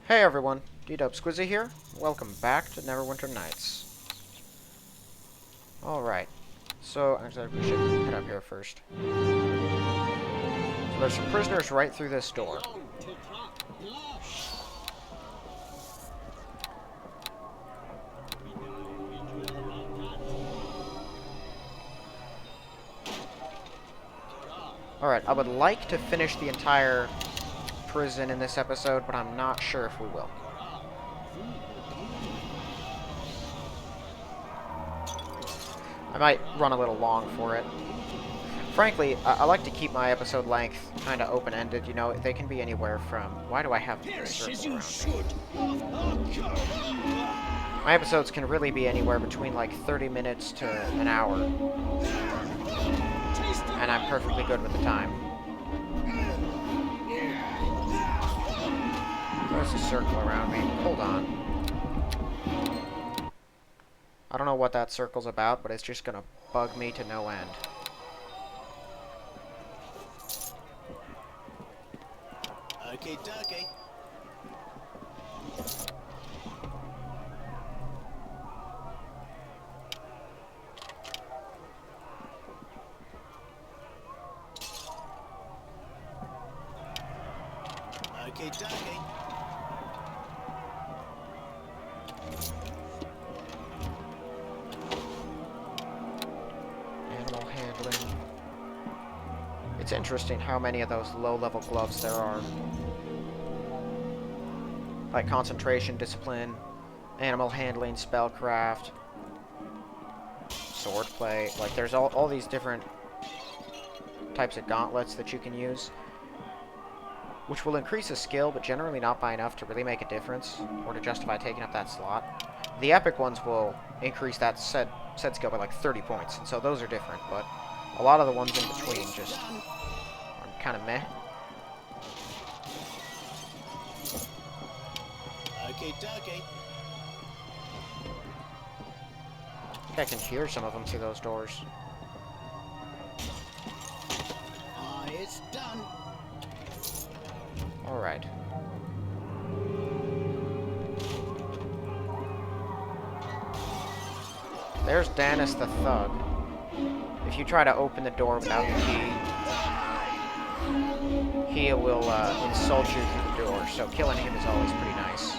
Hey everyone, D-Dub Squizzy here. Welcome back to Neverwinter Nights. Alright, so actually we should head up here first. So there's some prisoners right through this door. Alright, I would like to finish the entire prison in this episode, but I'm not sure if we will. I might run a little long for it. Frankly, I like to keep my episode length kind of open-ended. You know, they can be anywhere from... Why do I have this circle around me? My episodes can really be anywhere between like 30 minutes to an hour. And I'm perfectly good with the time. There's a circle around me. Hold on. I don't know what that circle's about, but it's just gonna bug me to no end. Okay, dokie. Okay, dokie. Animal handling. It's interesting how many of those low-level gloves there are. Like concentration, discipline, animal handling, spellcraft, swordplay. Like there's all these different types of gauntlets that you can use, which will increase a skill, but generally not by enough to really make a difference or to justify taking up that slot. The epic ones will increase that said skill by like 30 points, and so those are different, but a lot of the ones in between just are kind of meh. Okay, dokie. I think I can hear some of them through those doors. It's done. Alright. There's Danis the Thug. If you try to open the door without the key, he will insult you through the door, so killing him is always pretty nice.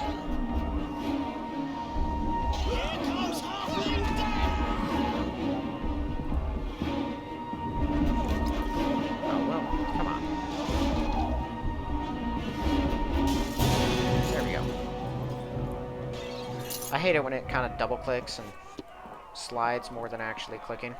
Oh, well, come on. There we go. I hate it when it kind of double clicks and slides more than actually clicking.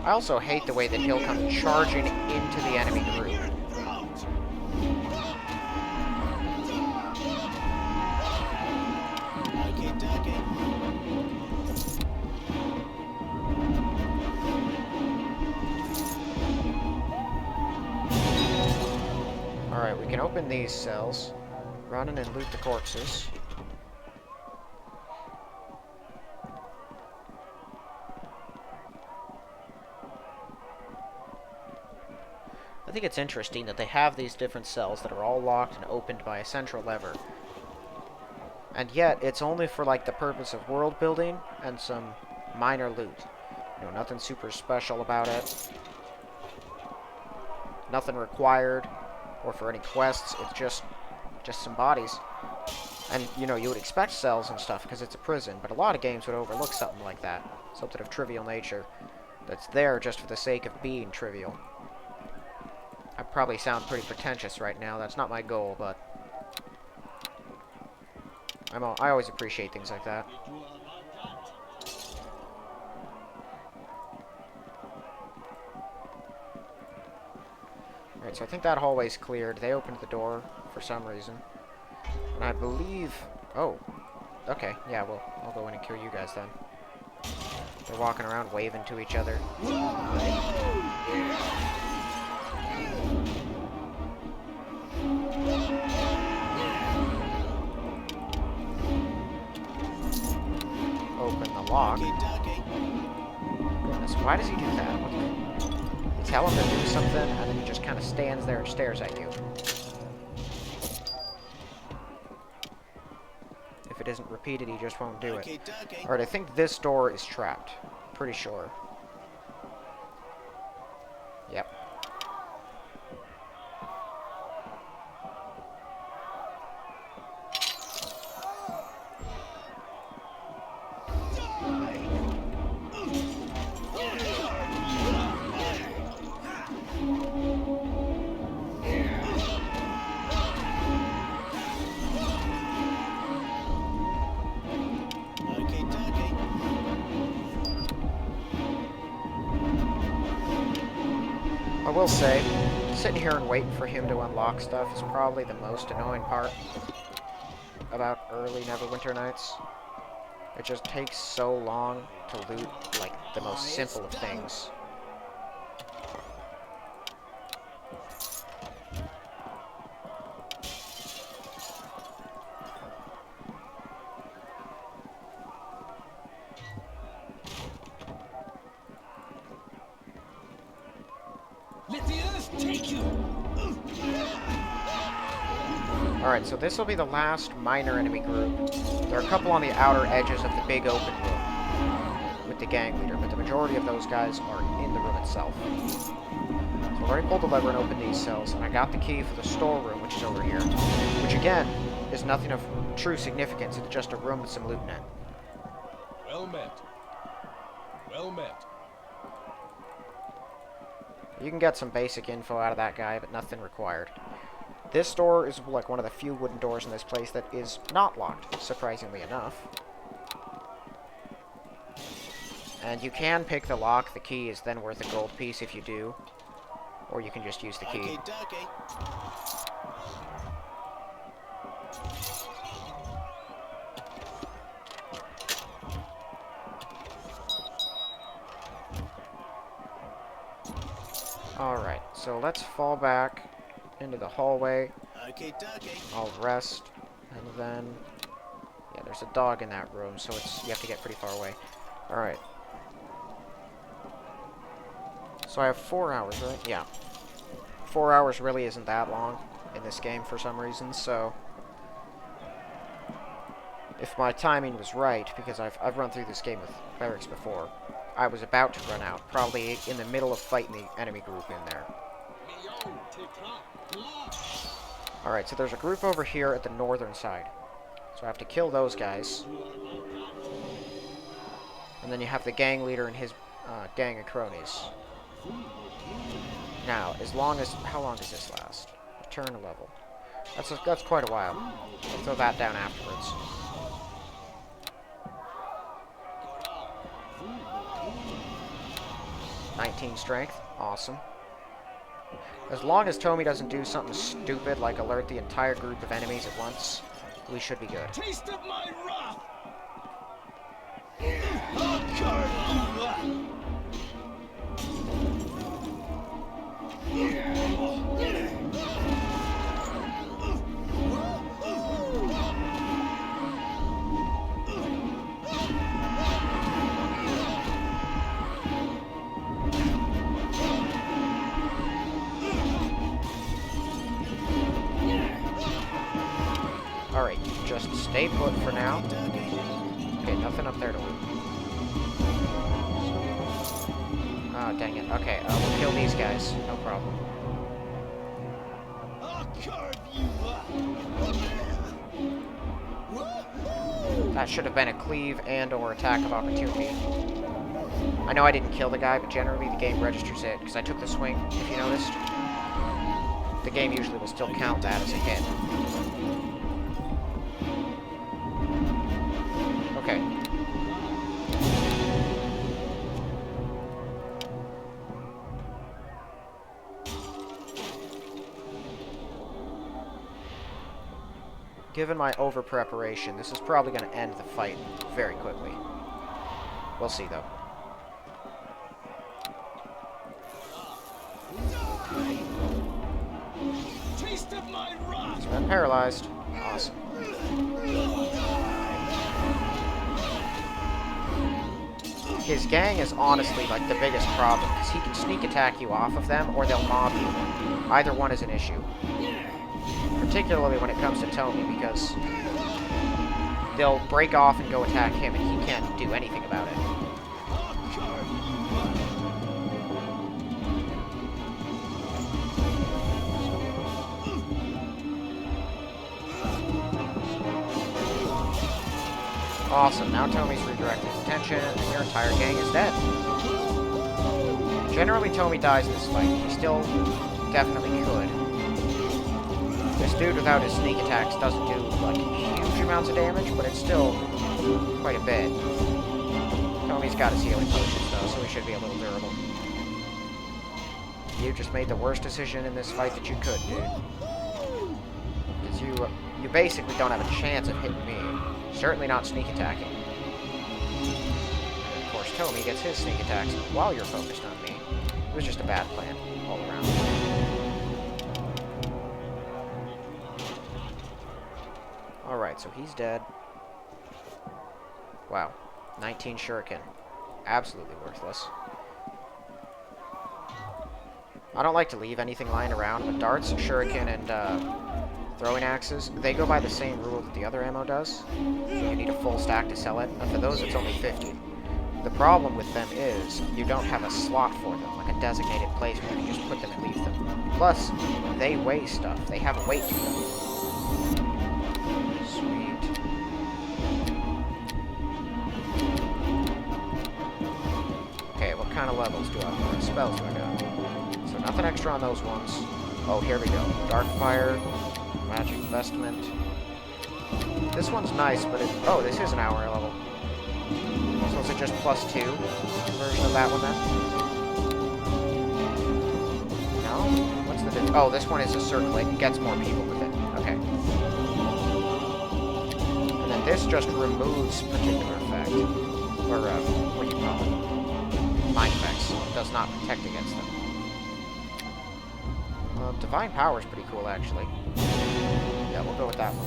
I also hate the way that he'll come charging into the enemy group. Okay, dokie. Alright, we can open these cells, run in and loot the corpses. I think it's interesting that they have these different cells that are all locked and opened by a central lever. And yet, it's only for like the purpose of world building and some minor loot. You know, nothing super special about it. Nothing required, or for any quests. It's just some bodies. And, you know, you would expect cells and stuff because it's a prison, but a lot of games would overlook something like that. Something of trivial nature that's there just for the sake of being trivial. I probably sound pretty pretentious right now. That's not my goal, but I always appreciate things like that. Alright, so I think that hallway's cleared. They opened the door for some reason. And I believe... Oh. Okay, yeah, well, I'll go in and kill you guys then. They're walking around waving to each other. Open the lock. Okay, dokie. Goodness, why does he do that? What the... tell him to do something, and then he just kind of stands there and stares at you. If it isn't repeated, he just won't do it. Okie dokie. Alright, I think this door is trapped. Pretty sure. Yep. Okie dokie. I will say, sitting here and waiting for him to unlock stuff is probably the most annoying part about early Neverwinter nights. It just takes so long to loot, like, the most simple of things. Let the earth take you. Alright, so this will be the last minor enemy group. There are a couple on the outer edges of the big open room with the gang leader, but the majority of those guys are in the room itself. So I've already pulled the lever and opened these cells, and I got the key for the storeroom, which is over here. Which, again, is nothing of true significance. It's just a room with some loot in it. Well met. Well met. You can get some basic info out of that guy, but nothing required. This door is like one of the few wooden doors in this place that is not locked, surprisingly enough. And you can pick the lock. The key is then worth a gold piece if you do. Or you can just use the key. Okie dokie. Alright, so let's fall back into the hallway. Okie dokie. I'll rest, and then... Yeah, there's a dog in that room, so you have to get pretty far away. Alright. So I have 4 hours, right? Yeah. 4 hours really isn't that long in this game for some reason, so... If my timing was right, because I've run through this game with clerics before, I was about to run out, probably in the middle of fighting the enemy group in there. Alright, so there's a group over here at the northern side. So I have to kill those guys. And then you have the gang leader and his gang of cronies. Now, how long does this last? Turn a level. That's quite a while. I'll throw that down afterwards. "19 strength. Awesome. As long as Tommy doesn't do something stupid like alert the entire group of enemies at once, we should be good. Taste of my wrath. Alright, just stay put for now. Okay, nothing up there to loot. Oh, dang it. Okay, we'll kill these guys. No problem. That should have been a cleave and or attack of opportunity. I know I didn't kill the guy, but generally the game registers it, because I took the swing, if you noticed. The game usually will still count that as a hit. Okay. Given my over-preparation, this is probably going to end the fight very quickly. We'll see, though. Taste of my wrath. He's been paralyzed. Awesome. his gang is honestly, like, the biggest problem, because he can sneak attack you off of them, or they'll mob you. Either one is an issue. Particularly when it comes to Tommy, because they'll break off and go attack him, and he can't do anything about it. Awesome, now Tommy's redirecting attention, and your entire gang is dead. Generally, Tommy dies in this fight. He still definitely could. This dude without his sneak attacks doesn't do, like, huge amounts of damage, but it's still quite a bit. Tommy's got his healing potions, though, so he should be a little durable. You just made the worst decision in this fight that you could, dude. Because you basically don't have a chance of hitting me. Certainly not sneak attacking. And of course, Tommy gets his sneak attacks while you're focused on me. It was just a bad plan all around. Alright, so he's dead. Wow. 19 shuriken. Absolutely worthless. I don't like to leave anything lying around, but darts, shuriken, and throwing axes, they go by the same rule that the other ammo does. So you need a full stack to sell it, and for those it's only 50. The problem with them is you don't have a slot for them, like a designated place where you can just put them and leave them. Plus, they weigh stuff. They have a weight to them. Sweet. Okay, what kind of levels do I have? What spells do I got? So nothing extra on those ones. Oh, here we go. Dark Fire. Magic Investment. This one's nice, but it... Oh, this is an hour level. So is it just +2 version of that one, then? No? What's the difference? Oh, this one is a circlet. It gets more people with it. Okay. And then this just removes particular effect. Or, what do you call it? Mind effects. It does not protect against them. Divine Power is pretty cool, actually. Yeah, we'll go with that one.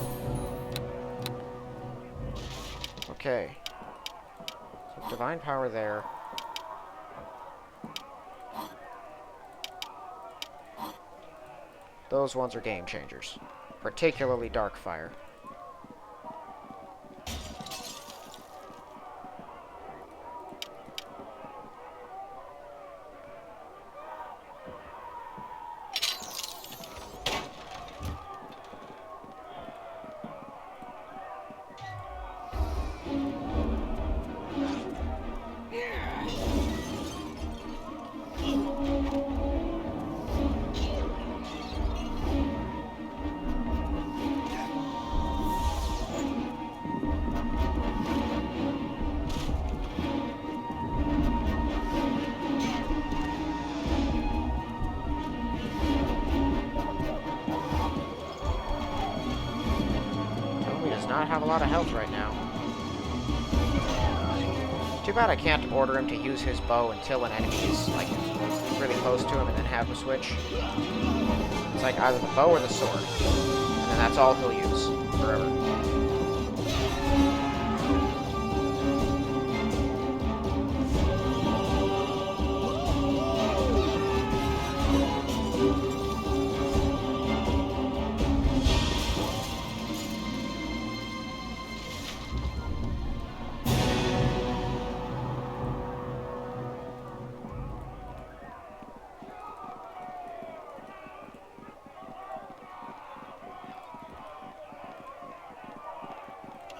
Okay. So Divine Power there. Those ones are game changers. Particularly Dark Fire. Not have a lot of health right now. Too bad I can't order him to use his bow until an enemy is, like, really close to him and then have him switch. It's like either the bow or the sword. And then that's all he'll use. Forever.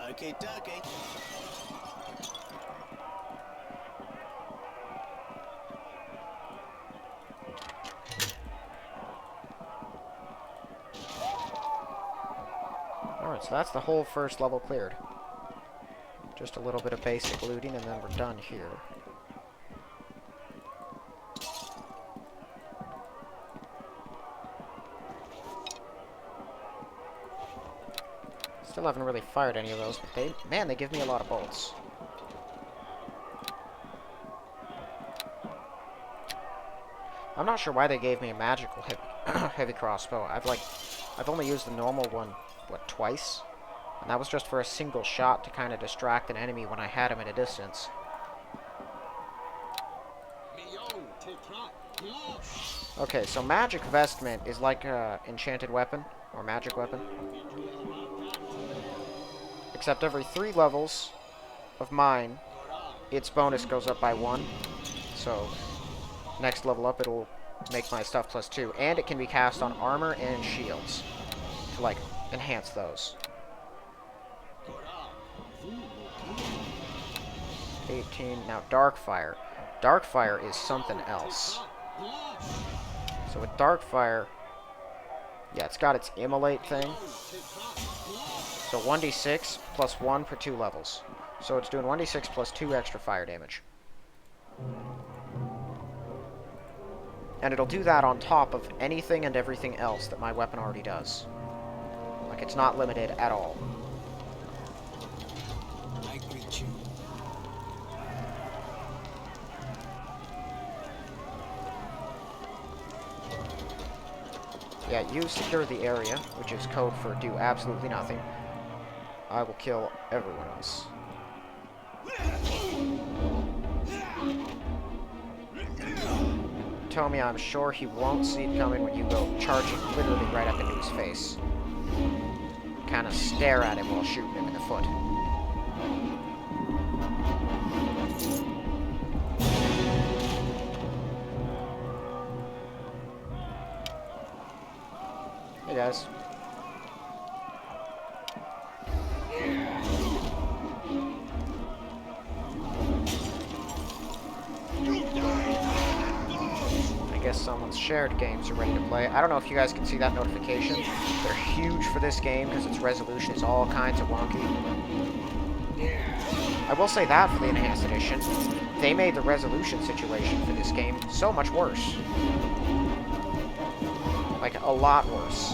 Okay, dokie. Alright, so that's the whole first level cleared. Just a little bit of basic looting and then we're done here. Still haven't really fired any of those, but they give me a lot of bolts. I'm not sure why they gave me a magical heavy crossbow. I've only used the normal one, what, twice? And that was just for a single shot to kind of distract an enemy when I had him at a distance. Okay, so magic vestment is like a enchanted weapon, or magic weapon. Except every 3 levels of mine, its bonus goes up by 1. So, next level up, it'll make my stuff +2. And it can be cast on armor and shields to, like, enhance those. 18. Now, Darkfire. Darkfire is something else. So with Darkfire, yeah, it's got its immolate thing. So 1d6 plus 1 per 2 levels. So it's doing 1d6 plus 2 extra fire damage. And it'll do that on top of anything and everything else that my weapon already does. Like, it's not limited at all. I greet you. Yeah, you secure the area, which is code for do absolutely nothing. I will kill everyone else. Tommy, I'm sure he won't see it coming when you go charging literally right up into his face. Kind of stare at him while shooting him in the foot. Hey guys. I guess someone's shared games are ready to play. I don't know if you guys can see that notification. They're huge for this game because its resolution is all kinds of wonky. I will say that for the Enhanced Edition, they made the resolution situation for this game so much worse. Like, a lot worse.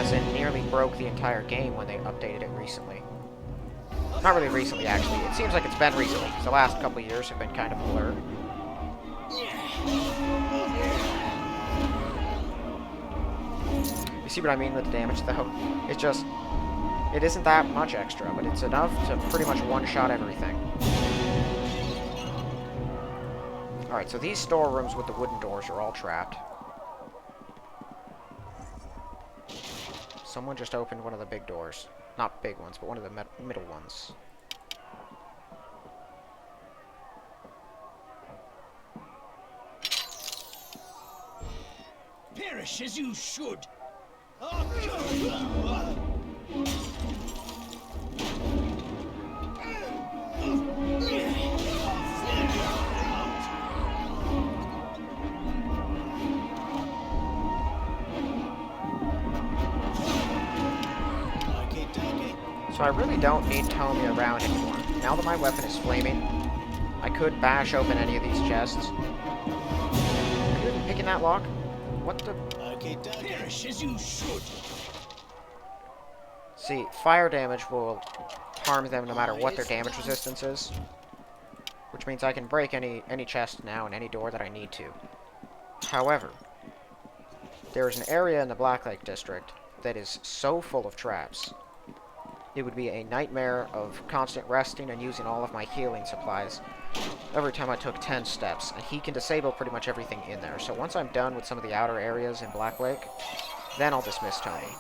As in, nearly broke the entire game when they updated it recently. Not really recently, actually. It seems like it's been recently, because the last couple of years have been kind of a blur. You see what I mean with the damage, though? It's just... It isn't that much extra, but it's enough to pretty much one-shot everything. Alright, so these storerooms with the wooden doors are all trapped. Someone just opened one of the big doors. Not big ones, but one of the middle ones. Perish as you should. So I really don't need Tommy around anymore. Now that my weapon is flaming, I could bash open any of these chests. Are you even picking that lock? What the... Perish as you should. See, fire damage will harm them no matter what their damage resistance is. Which means I can break any chest now and any door that I need to. However, there is an area in the Black Lake District that is so full of traps. It would be a nightmare of constant resting and using all of my healing supplies every time I took 10 steps, and he can disable pretty much everything in there. So once I'm done with some of the outer areas in Black Lake, then I'll dismiss Tony.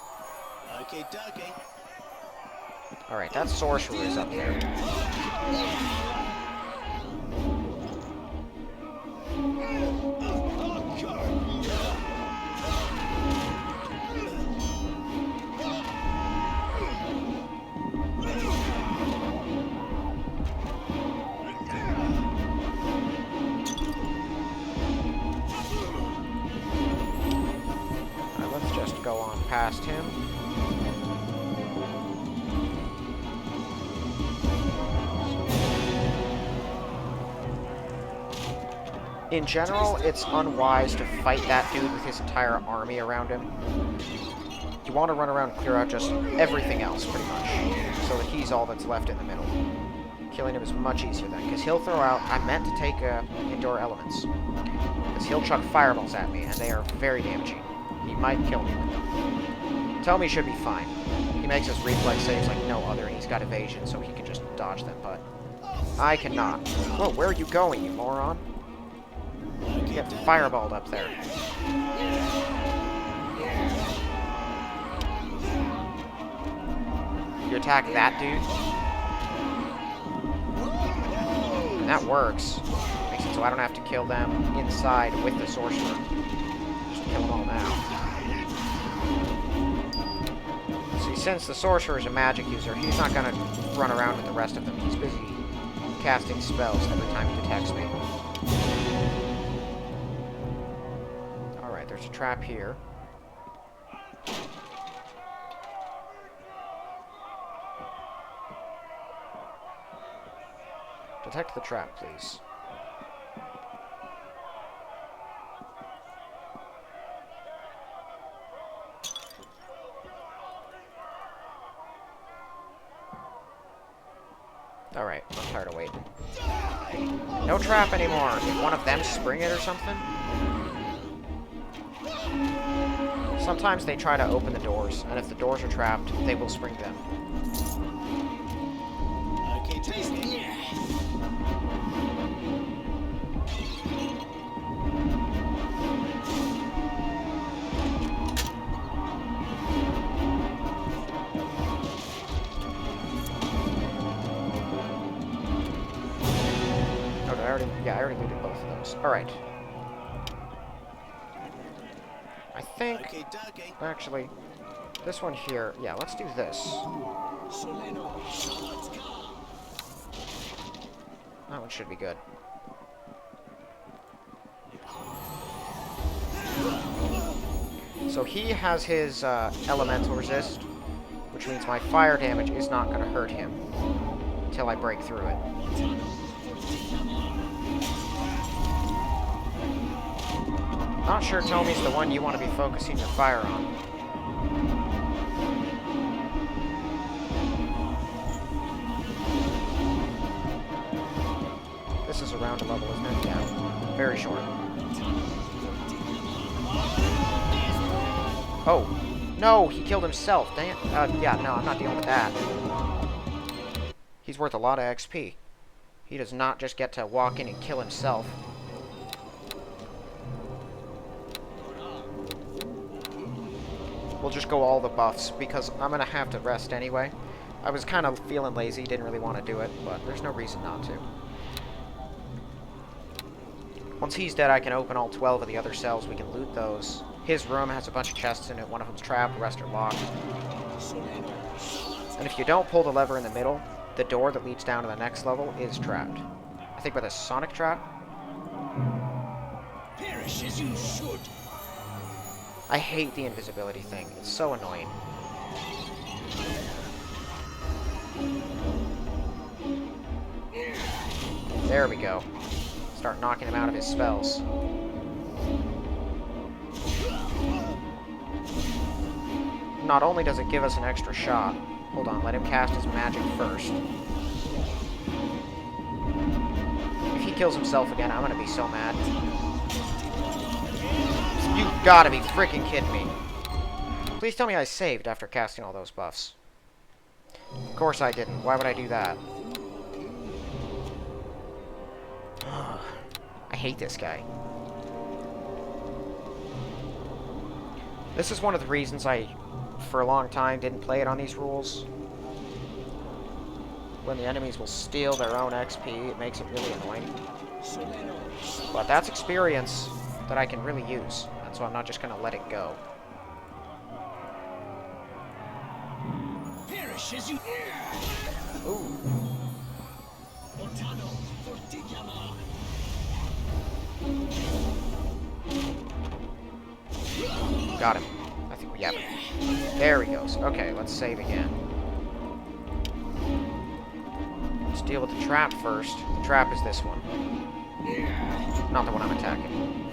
Alright, that sorcerer is up there. Go on past him. In general, it's unwise to fight that dude with his entire army around him. You want to run around and clear out just everything else, pretty much, so that he's all that's left in the middle. Killing him is much easier then, because he'll throw out... I meant to take indoor elements. Because he'll chuck fireballs at me, and they are very damaging. He might kill me with them. Tommy should be fine. He makes his reflex saves like no other, and he's got evasion, so he can just dodge them, but I cannot. Whoa, where are you going, you moron? get fireballed up there. You attack that dude. And that works. Makes it so I don't have to kill them inside with the sorcerer. Just kill them all now. See, since the sorcerer is a magic user, he's not gonna run around with the rest of them. He's busy casting spells every time he detects me. Alright, there's a trap here. Detect the trap, please. Alright, I'm tired of waiting. No trap anymore! Did one of them spring it or something? Sometimes they try to open the doors, and if the doors are trapped, they will spring them. Okay, taste it. I already looted both of those. Alright. I think... Actually, this one here... Yeah, let's do this. That one should be good. So he has his elemental resist, which means my fire damage is not going to hurt him until I break through it. Not sure Tommy's the one you want to be focusing your fire on. This is around a level, isn't it? Yeah. Very short. Oh. No, he killed himself. Dang it. Yeah, no, I'm not dealing with that. He's worth a lot of XP. He does not just get to walk in and kill himself. We'll just go all the buffs, because I'm going to have to rest anyway. I was kind of feeling lazy, didn't really want to do it, but there's no reason not to. Once he's dead, I can open all 12 of the other cells. We can loot those. His room has a bunch of chests in it. One of them's trapped, the rest are locked. And if you don't pull the lever in the middle, the door that leads down to the next level is trapped. I think with a sonic trap. Perish as you should. I hate the invisibility thing. It's so annoying. There we go. Start knocking him out of his spells. Not only does it give us an extra shot. Hold on, let him cast his magic first. If he kills himself again, I'm gonna be so mad. You gotta be freaking kidding me. Please tell me I saved after casting all those buffs. Of course I didn't. Why would I do that? I hate this guy. This is one of the reasons I, for a long time, didn't play it on these rules. When the enemies will steal their own XP, it makes it really annoying. But that's experience that I can really use. So I'm not just gonna let it go. Perish as you. Ooh. Got him. I think we have him. There he goes. Okay, let's save again. Let's deal with the trap first. The trap is this one. Not the one I'm attacking.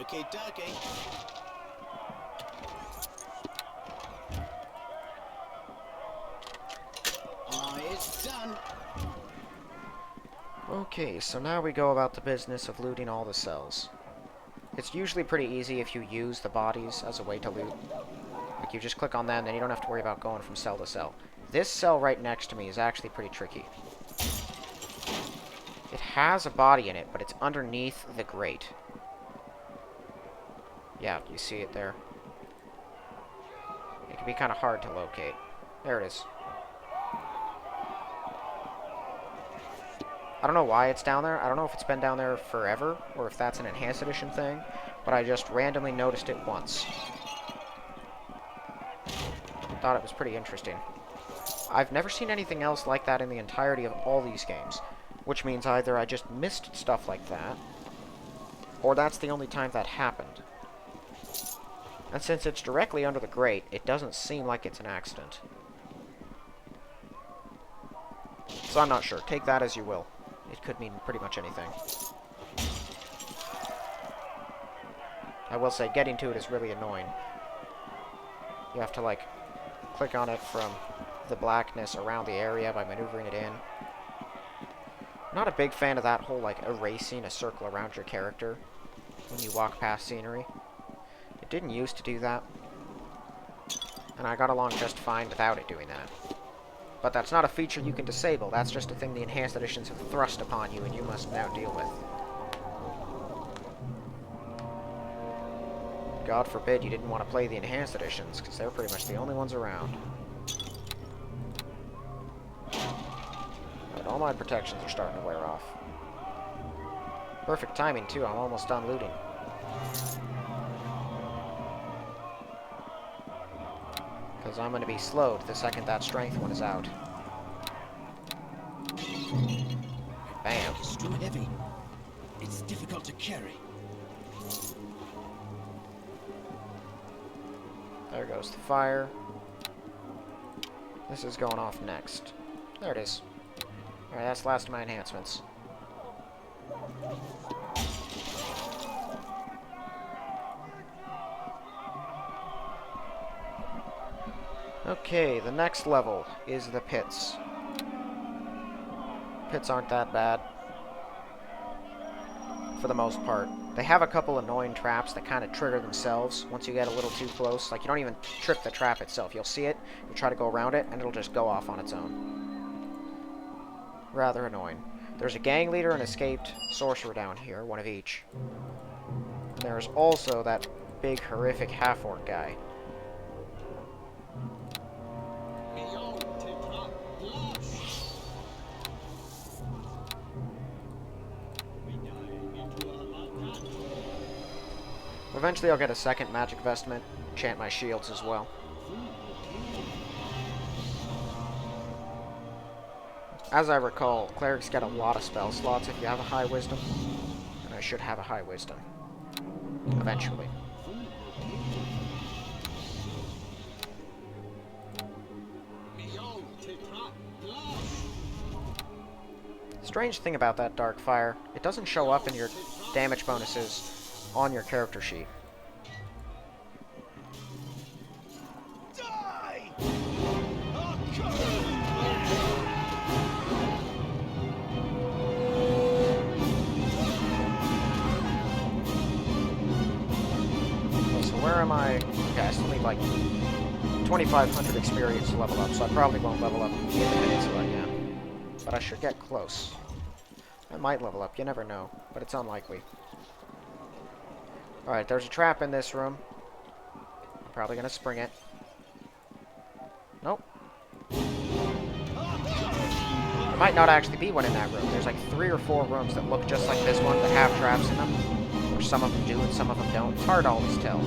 Okay, dokie. It's done. Okay, so now we go about the business of looting all the cells. It's usually pretty easy if you use the bodies as a way to loot. Like, you just click on them, then you don't have to worry about going from cell to cell. This cell right next to me is actually pretty tricky. It has a body in it, but it's underneath the grate. Yeah, you see it there. It can be kind of hard to locate. There it is. I don't know why it's down there. I don't know if it's been down there forever, or if that's an Enhanced Edition thing, but I just randomly noticed it once. Thought it was pretty interesting. I've never seen anything else like that in the entirety of all these games, which means either I just missed stuff like that, or that's the only time that happened. And since it's directly under the grate, it doesn't seem like it's an accident. So I'm not sure. Take that as you will. It could mean pretty much anything. I will say, getting to it is really annoying. You have to, like, click on it from the blackness around the area by maneuvering it in. I'm not a big fan of that whole, like, erasing a circle around your character when you walk past scenery. It didn't used to do that, and I got along just fine without it doing that. But that's not a feature you can disable. That's just a thing the Enhanced Editions have thrust upon you, and you must now deal with. God forbid you didn't want to play the Enhanced Editions, because they're pretty much the only ones around. But all my protections are starting to wear off. Perfect timing, too. I'm almost done looting. Because I'm going to be slowed the second that strength one is out. Bam. It's too heavy. It's difficult to carry. There goes the fire. This is going off next. There it is. Alright, that's the last of my enhancements. Okay, the next level is the pits. Pits aren't that bad, for the most part. They have a couple annoying traps that kind of trigger themselves once you get a little too close. Like, you don't even trip the trap itself. You'll see it, you try to go around it, and it'll just go off on its own. Rather annoying. There's a gang leader and escaped sorcerer down here, one of each. And there's also that big, horrific half-orc guy. Eventually I'll get a second magic vestment, enchant my shields as well. As I recall, clerics get a lot of spell slots if you have a high wisdom, and I should have a high wisdom. Eventually. Strange thing about that dark fire, it doesn't show up in your damage bonuses on your character sheet. Die! So where am I? Okay, I still need like 2,500 experience to level up, so I probably won't level up in the peninsula again. But I should get close. I might level up, you never know, but it's unlikely. Alright, there's a trap in this room. I'm probably gonna spring it. Nope. There might not actually be one in that room. There's like 3 or 4 rooms that look just like this one that have traps in them. Or some of them do and some of them don't. It's hard to always tell.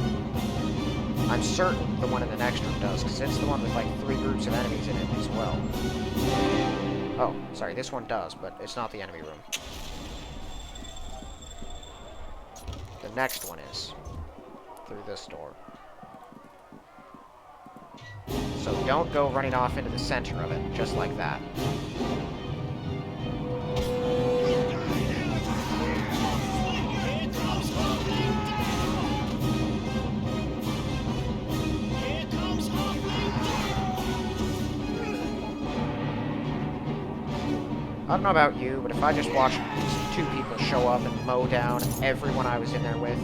I'm certain the one in the next room does, because it's the one with like 3 groups of enemies in it as well. Oh, sorry, this one does, but it's not the enemy room. The next one is through this door. So don't go running off into the center of it, just like that. I don't know about you, but if I just watched two people show up and mow down everyone I was in there with,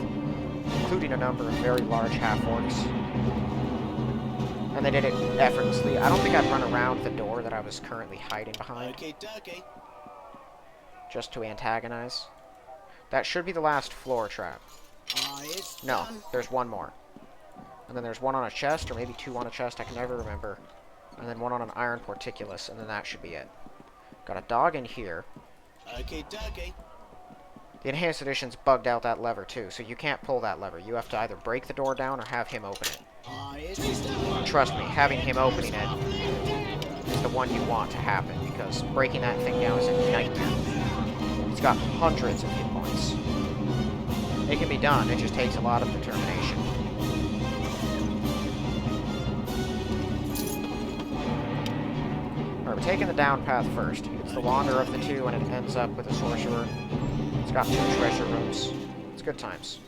including a number of very large half-orcs, and they did it effortlessly, I don't think I'd run around the door that I was currently hiding behind Okay, dokie. just to antagonize. That should be the last floor trap. It's No, done. there's one more. And then there's one on a chest, or maybe two on a chest, I can never remember. And then one on an iron porticulus, and then that should be it. Got a dog in here. Okay, dokie. The Enhanced Edition's bugged out that lever too, so you can't pull that lever. You have to either break the door down or have him open it. It's done. Trust me, having him opening it is the one you want to happen, because breaking that thing down is a nightmare. He's got hundreds of hit points. It can be done, it just takes a lot of determination. Alright, we're taking the down path first. It's the longer of the two, and it ends up with a sorcerer. It's got 2 treasure rooms. It's good times.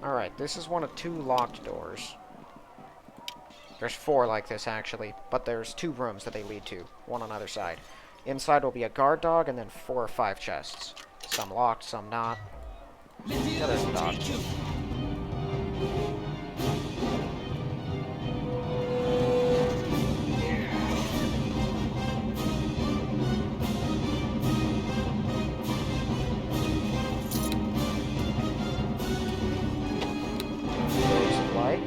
Alright, this is one of 2 locked doors. There's 4 like this, actually, but there's 2 rooms that they lead to, one on either side. Inside will be a guard dog, and then 4 or 5 chests. Some locked, some not. Yeah, there's a dog. Waves of light.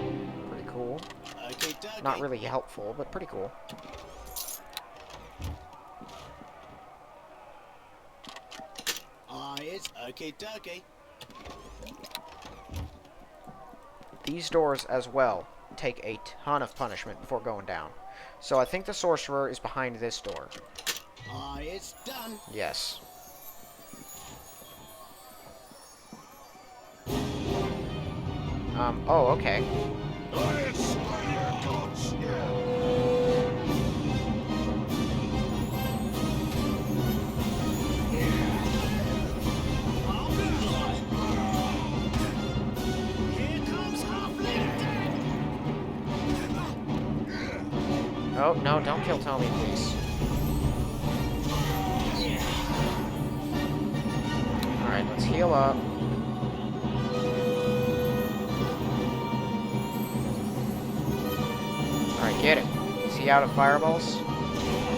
Pretty cool. Okay, dokie. Not really helpful, but pretty cool. It's okay, dokie. These doors, as well, take a ton of punishment before going down. So I think the sorcerer is behind this door. It's done. Yes. Oh, okay. Oh, no, don't kill Tommy, please. Alright, let's heal up. Alright, get it. Is he out of fireballs?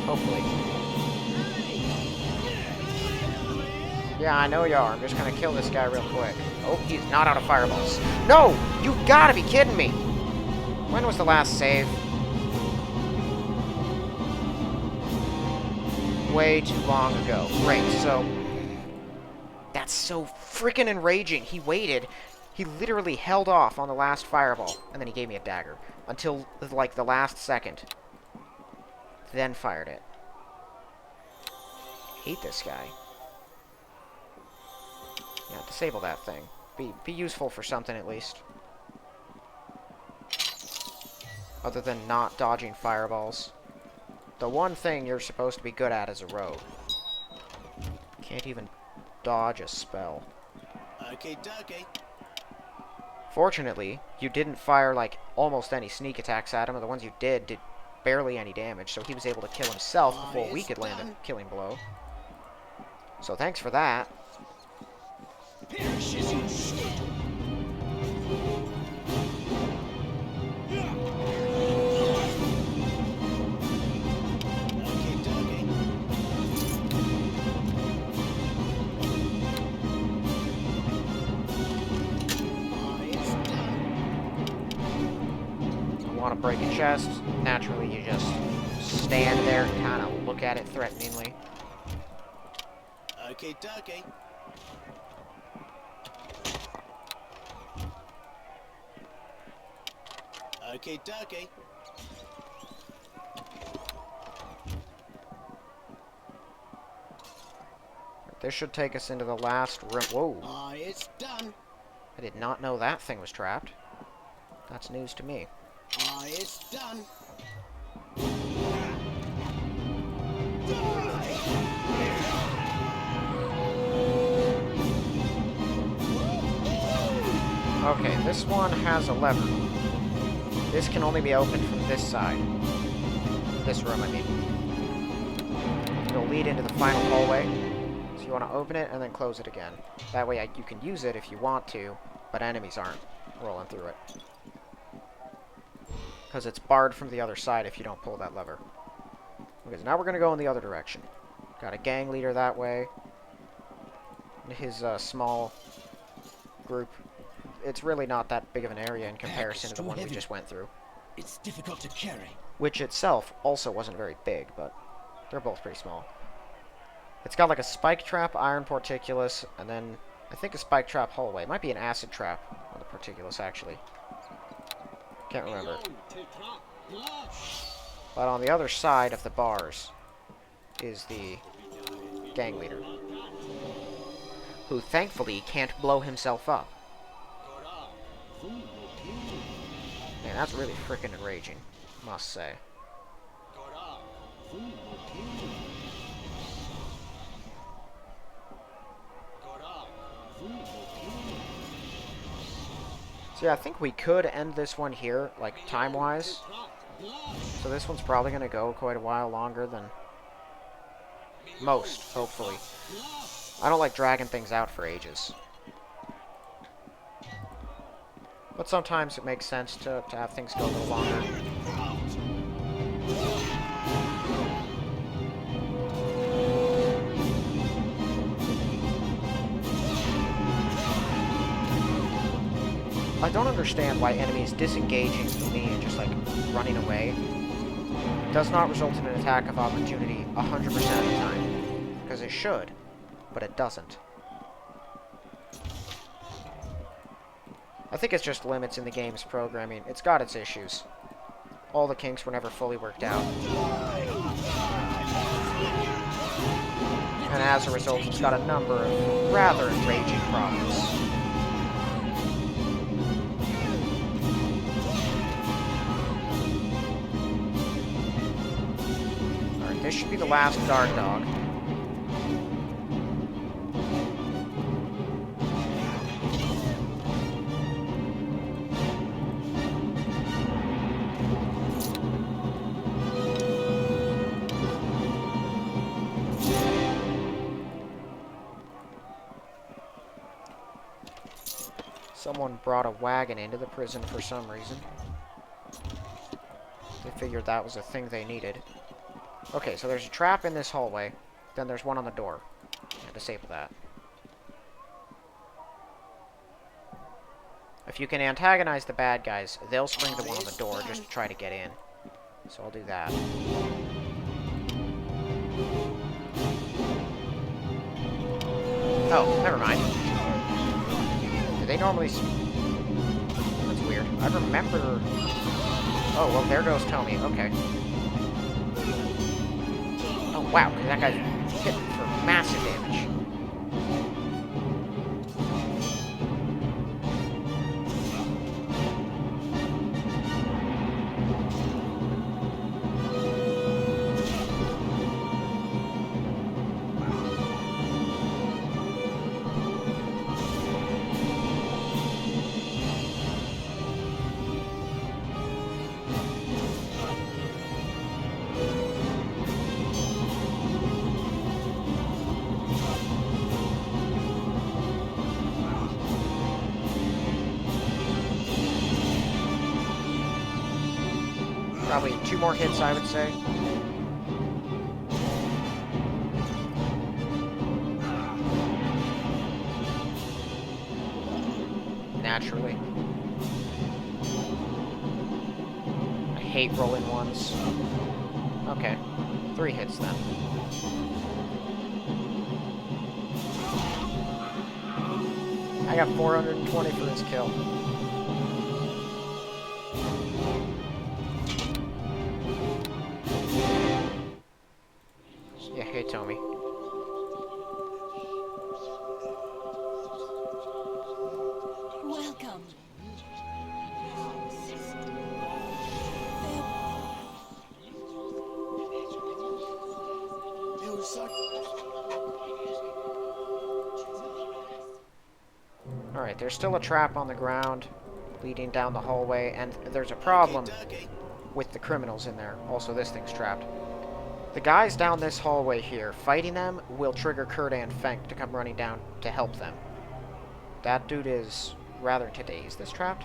Hopefully. Yeah, I know you are. I'm just gonna kill this guy real quick. Oh, he's not out of fireballs. No! You gotta be kidding me! When was the last save? Way too long ago. Great, so... That's so freaking enraging. He waited. He literally held off on the last fireball, and then he gave me a dagger. Until, like, the last second. Then fired it. Hate this guy. Yeah, disable that thing. Be useful for something, at least. Other than not dodging fireballs. The one thing you're supposed to be good at as a rogue. Can't even dodge a spell. Okay, dokie. Fortunately, you didn't fire, like, almost any sneak attacks at him, and the ones you did barely any damage, so he was able to kill himself before we could land a killing blow. So thanks for that. Okay, dokie. It's done. You want to break a chest, naturally you just stand there and kind of look at it threateningly. Okay, dokie. Okay, dokie. This should take us into the last room. Whoa. It's done. I did not know that thing was trapped. That's news to me. It's done. Okay, this one has a lever. This can only be opened from this side. This room, I mean. It'll lead into the final hallway. So you want to open it and then close it again. That way you can use it if you want to, but enemies aren't rolling through it. Because it's barred from the other side if you don't pull that lever. Okay, so now we're going to go in the other direction. Got a gang leader that way. His small group. It's really not that big of an area in comparison to the one we just went through. It's difficult to carry. Which itself also wasn't very big, but they're both pretty small. It's got like a spike trap, iron porticulus, and then I think a spike trap hallway. It might be an acid trap on the porticulus, actually. Can't remember. But on the other side of the bars is the gang leader, who thankfully can't blow himself up. Man, that's really freaking enraging, must say. So yeah, I think we could end this one here, like, time-wise. So this one's probably going to go quite a while longer than most, hopefully. I don't like dragging things out for ages. But sometimes it makes sense to have things go a little longer. I don't understand why enemies disengaging from me and just, like, running away does not result in an attack of opportunity 100% of the time. Because it should, but it doesn't. I think it's just limits in the game's programming. It's got its issues. All the kinks were never fully worked out. And as a result, it's got a number of rather enraging problems. Alright, this should be the last guard dog. Someone brought a wagon into the prison for some reason. They figured that was a thing they needed. Okay, so there's a trap in this hallway. Then there's one on the door. Yeah, disable that. If you can antagonize the bad guys, they'll spring the one on the door just to try to get in. So I'll do that. Oh, never mind. They normally... That's weird. I remember... Oh, well, there goes Tony. Okay. Oh, wow. That guy's hit for massive damage. Probably 2 more hits, I would say. Naturally. I hate rolling ones. Okay. 3 hits then. I got 420 for this kill. Yeah, hey, Tommy. Alright, there's still a trap on the ground leading down the hallway, and there's a problem with the criminals in there. Also, this thing's trapped. The guys down this hallway here, fighting them will trigger Kurt and Fenk to come running down to help them. That dude is rather today. Is this trapped?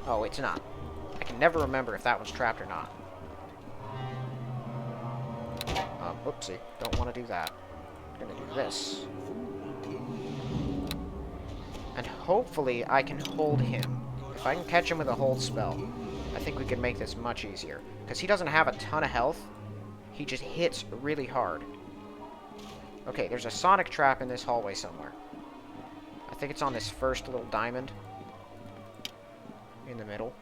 Oh, it's not. I can never remember if that one's trapped or not. Whoopsie. Don't want to do that. I'm gonna do this. And hopefully I can hold him. If I can catch him with a hold spell, I think we can make this much easier. Because he doesn't have a ton of health. He just hits really hard. Okay, there's a sonic trap in this hallway somewhere. I think it's on this first little diamond. In the middle.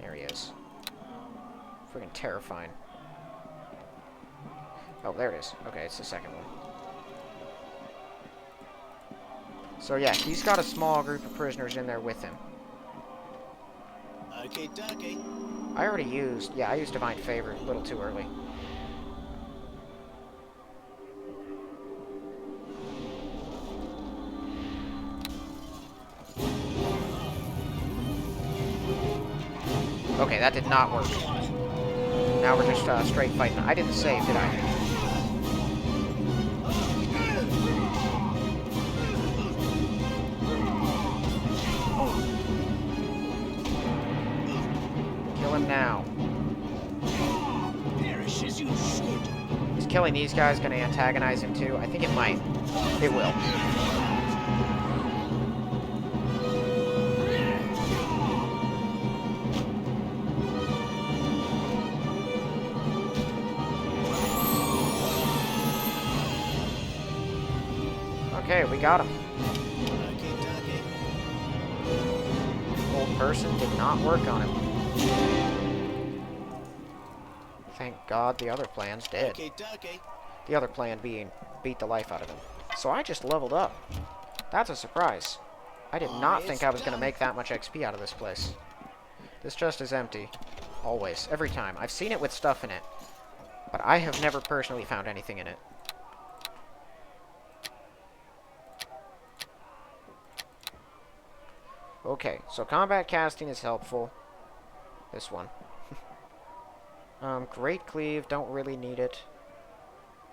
There he is. Freaking terrifying. Oh, there it is. Okay, it's the second one. So yeah, he's got a small group of prisoners in there with him. Okay, dokie. I already used... Yeah, I used Divine Favor a little too early. Okay, that did not work. Now we're just straight fighting. I didn't save, did I? Kill him now. Perish as you should. Is killing these guys going to antagonize him too? I think it might. It will. Okay, we got him. Okay, dokie. Old person did not work on him. Thank God the other plan's dead. Okay, dokie. The other plan being beat the life out of him. So I just leveled up. That's a surprise. I did not think I was going to make that much XP out of this place. This chest is empty. Always. Every time. I've seen it with stuff in it. But I have never personally found anything in it. Okay, so combat casting is helpful. This one. Great Cleave, don't really need it.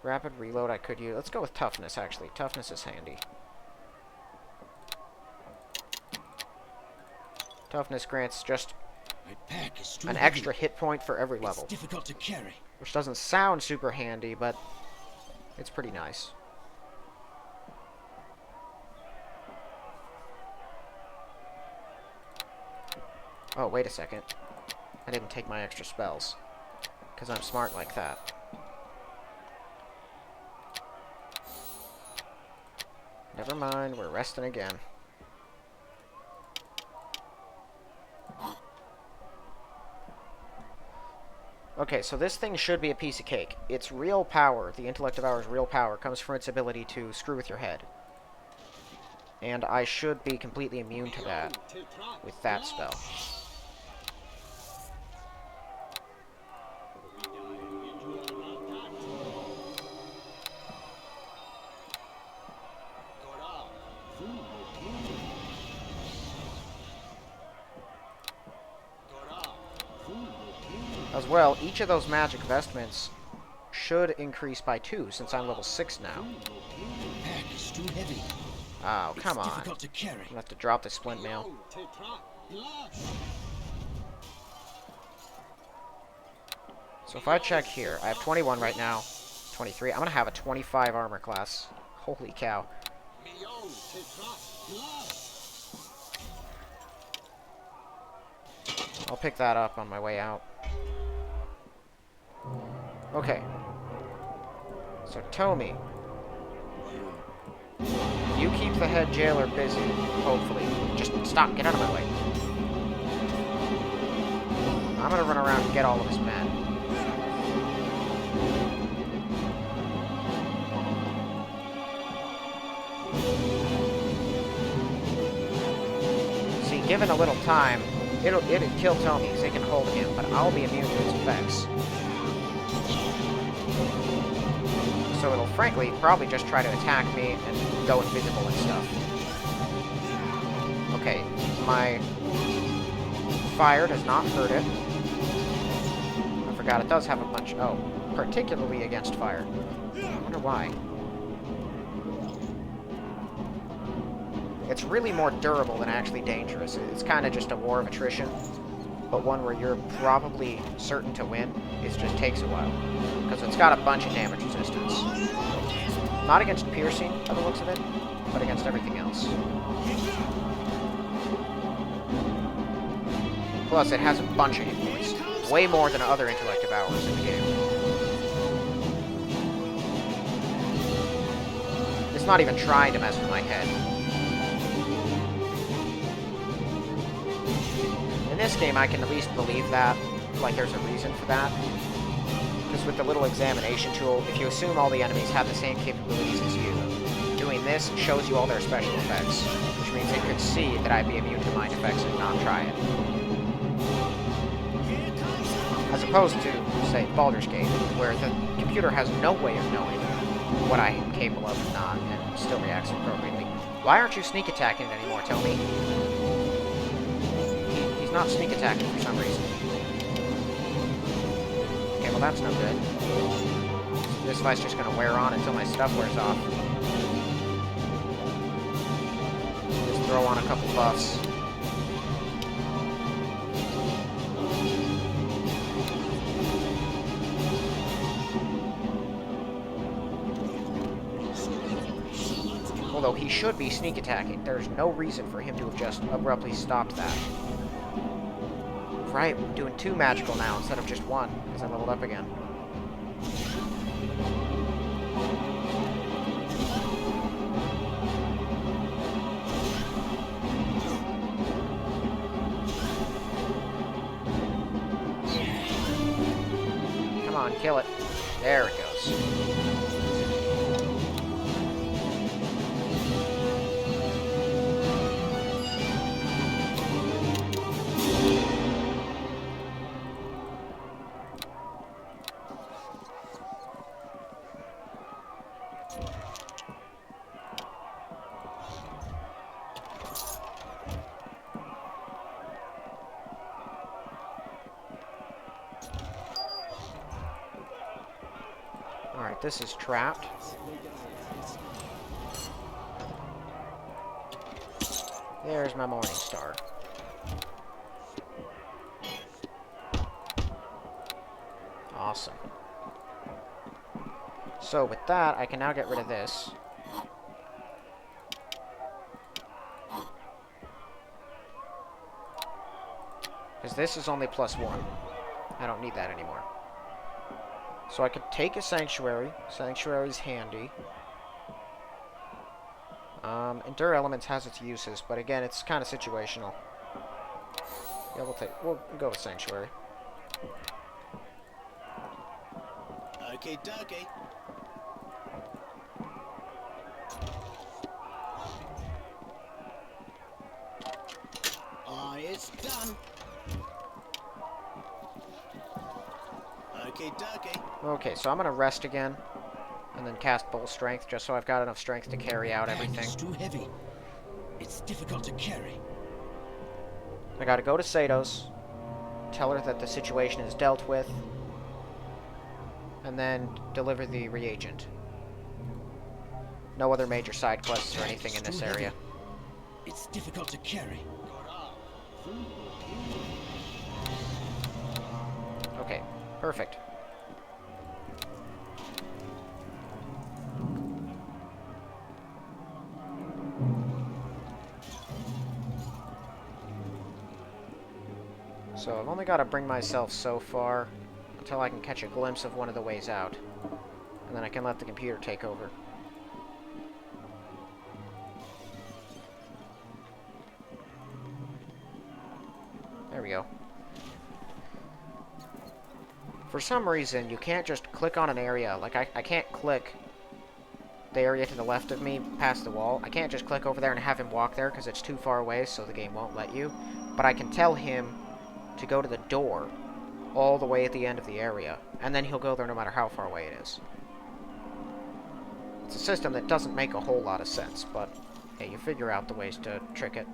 Rapid Reload I could use. Let's go with Toughness, actually. Toughness is handy. Toughness grants just My pack is too an heavy. extra hit point for every level. It's difficult to carry. Which doesn't sound super handy, but it's pretty nice. Oh, wait a second. I didn't take my extra spells. Because I'm smart like that. Never mind, we're resting again. Okay, so this thing should be a piece of cake. Its real power, the Intellect of Our's real power, comes from its ability to screw with your head. And I should be completely immune to that with that spell. As well, each of those magic vestments should increase by 2, since I'm level 6 now. Pack is too heavy. Oh, come on. Difficult to carry. I'm gonna have to drop the splint mail. So if I check here, I have 21 right now. 23. I'm gonna have a 25 armor class. Holy cow. I'll pick that up on my way out. Okay. So, Tomy. You keep the head jailer busy, hopefully. Just stop, get out of my way. I'm gonna run around and get all of his men. See, given a little time, it'll kill Tomy because it can hold him, but I'll be immune to its effects. So it'll frankly probably just try to attack me and go invisible and stuff. my fire does not hurt it. I forgot it does have a bunch... Oh, particularly against fire. I wonder why. It's really more durable than actually dangerous. It's kind of just a war of attrition, but one where you're probably certain to win. It just takes a while, because it's got a bunch of damage resistance. Not against piercing, by the looks of it, but against everything else. Plus, it has a bunch of hit points. Way more than other intellect devourers in the game. It's not even trying to mess with my head. In this game, I can at least believe that, like there's a reason for that. Because with the little examination tool, if you assume all the enemies have the same capabilities as you, doing this shows you all their special effects, which means it could see that I'd be immune to mind effects and not try it. As opposed to, say, Baldur's Gate, where the computer has no way of knowing what I am capable of and not, and still reacts appropriately. Why aren't you sneak attacking it anymore, tell me? He's not sneak attacking for some reason. Okay, well that's no good. This fight's just gonna wear on until my stuff wears off. Just throw on a couple buffs. Although he should be sneak attacking. There's no reason for him to have just abruptly stopped that. Right, I'm doing 2 magical now instead of just 1, because I leveled up again. Come on, kill it. There it goes. Alright, this is trapped. There's my morning star. Awesome. So with that, I can now get rid of this. Because this is only +1. I don't need that anymore. So I could take a Sanctuary. Sanctuary's handy. Endure Elements has its uses, but again, it's kind of situational. Yeah, we'll go with Sanctuary. Okay, dokie. It's done. Okay, dokie. Okay, so I'm gonna rest again, and then cast Bull Strength, just so I've got enough strength to carry out everything. It's too heavy. It's difficult to carry. I gotta go to Sato's, tell her that the situation is dealt with, and then deliver the reagent. No other major side quests or anything in this area. It's difficult to carry. Okay, perfect. So I've only got to bring myself so far until I can catch a glimpse of one of the ways out. And then I can let the computer take over. There we go. For some reason, you can't just click on an area. Like, I can't click the area to the left of me past the wall. I can't just click over there and have him walk there because it's too far away, so the game won't let you. But I can tell him to go to the door all the way at the end of the area, and then he'll go there no matter how far away it is. It's a system that doesn't make a whole lot of sense, but hey, you figure out the ways to trick it.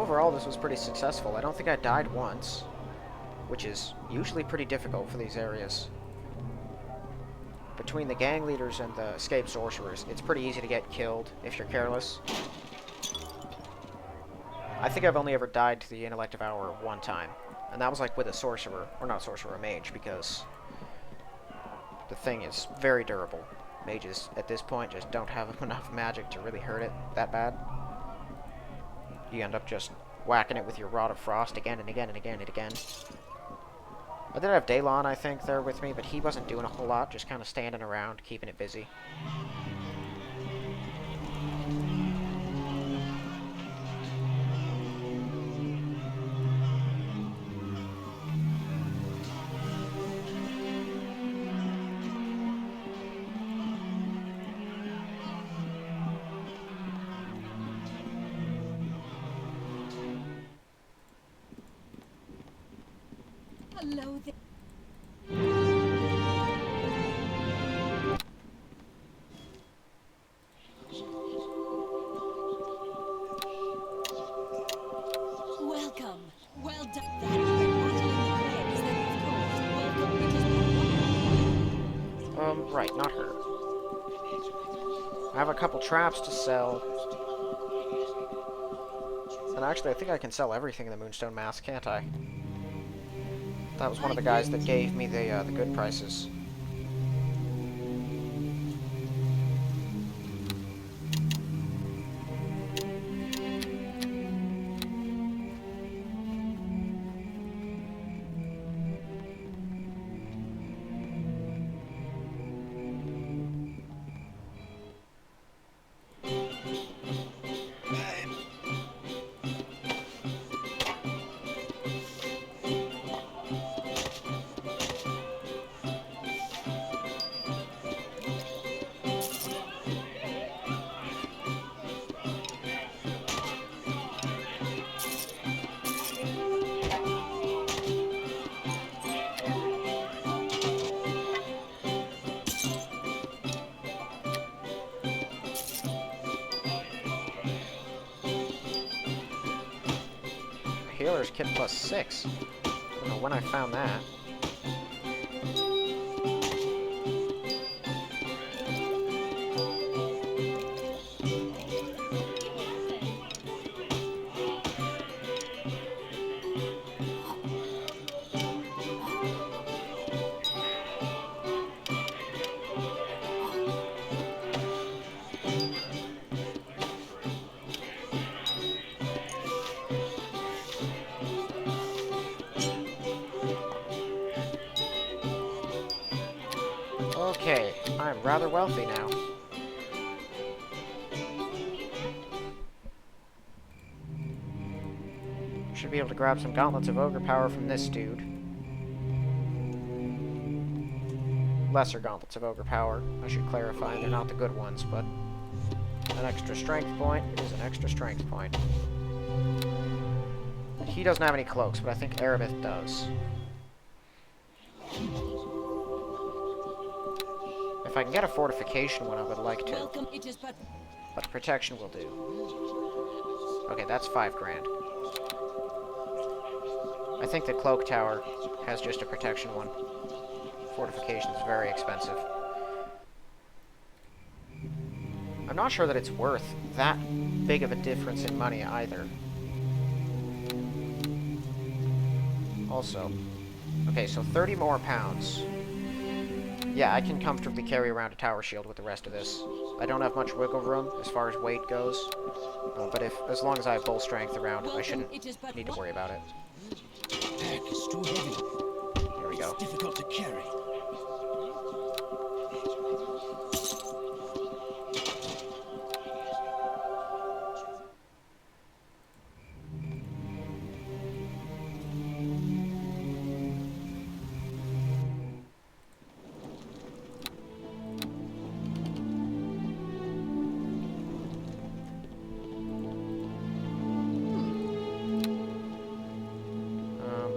overall, this was pretty successful. I don't think I died once, which is usually pretty difficult for these areas. Between the gang leaders and the escaped sorcerers, it's pretty easy to get killed if you're careless. I think I've only ever died to the intellect of hour one time, and that was like with a sorcerer, or not sorcerer, a mage, because the thing is very durable. Mages, at this point, just don't have enough magic to really hurt it that bad. You end up just whacking it with your Rod of Frost again and again and again and again. I did have Daylon, I think, there with me, but he wasn't doing a whole lot, just kind of standing around, keeping it busy. Hello there. Welcome. Well done. That is the battle in the crags that you've caused. Welcome. It is but Right, not her. I have a couple traps to sell. And actually, I think I can sell everything in the Moonstone Mask, can't I? That was one of the guys that gave me the good prices. Healer's kit plus 6. I don't know when I found that. Okay, I'm rather wealthy now. Should be able to grab some gauntlets of ogre power from this dude. Lesser gauntlets of ogre power, I should clarify. They're not the good ones, but an extra strength point is an extra strength point. He doesn't have any cloaks, but I think Erebeth does. If I can get a fortification one, I would like to. welcome. It is but But protection will do. Okay, that's 5 grand. I think the cloak tower has just a protection one. Fortification is very expensive. I'm not sure that it's worth that big of a difference in money either. Also, okay, so 30 more pounds. Yeah, I can comfortably carry around a tower shield with the rest of this. I don't have much wiggle room as far as weight goes, but as long as I have bull strength around, I shouldn't it is but need to worry about it. Pack is too heavy. Here we go. It's difficult to carry.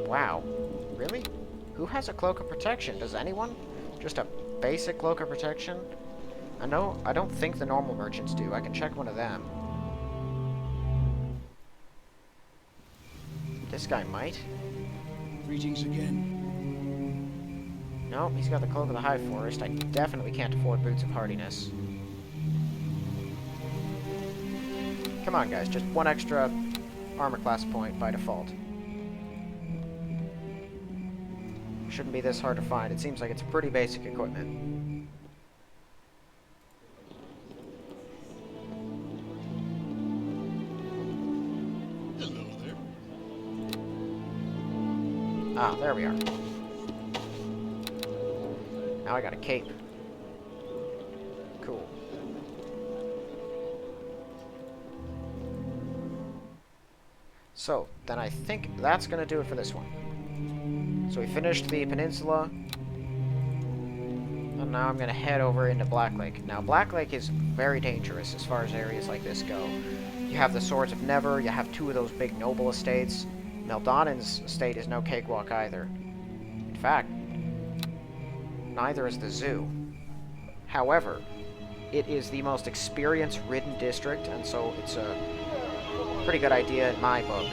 Wow. Really? Who has a cloak of protection? Does anyone? Just a basic cloak of protection? I don't think the normal merchants do. I can check one of them. This guy might. Greetings again. Nope, he's got the Cloak of the High Forest. I definitely can't afford Boots of Hardiness. Come on, guys. Just one extra armor class point by default. Shouldn't be this hard to find. It seems like it's pretty basic equipment. Hello there. Ah, there we are. Now I got a cape. Cool. So, then I think that's going to do it for this one. So we finished the peninsula. And now I'm going to head over into Black Lake. Now, Black Lake is very dangerous as far as areas like this go. You have the Swords of Never, you have two of those big noble estates. Meldonen's estate is no cakewalk either. In fact, neither is the zoo. However, it is the most experience-ridden district, and so it's a pretty good idea in my book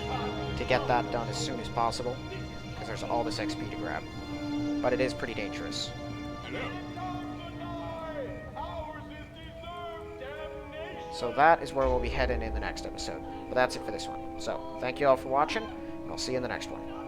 to get that done as soon as possible, because there's all this XP to grab. But it is pretty dangerous. So that is where we'll be heading in the next episode. But that's it for this one. So, thank you all for watching, and I'll see you in the next one.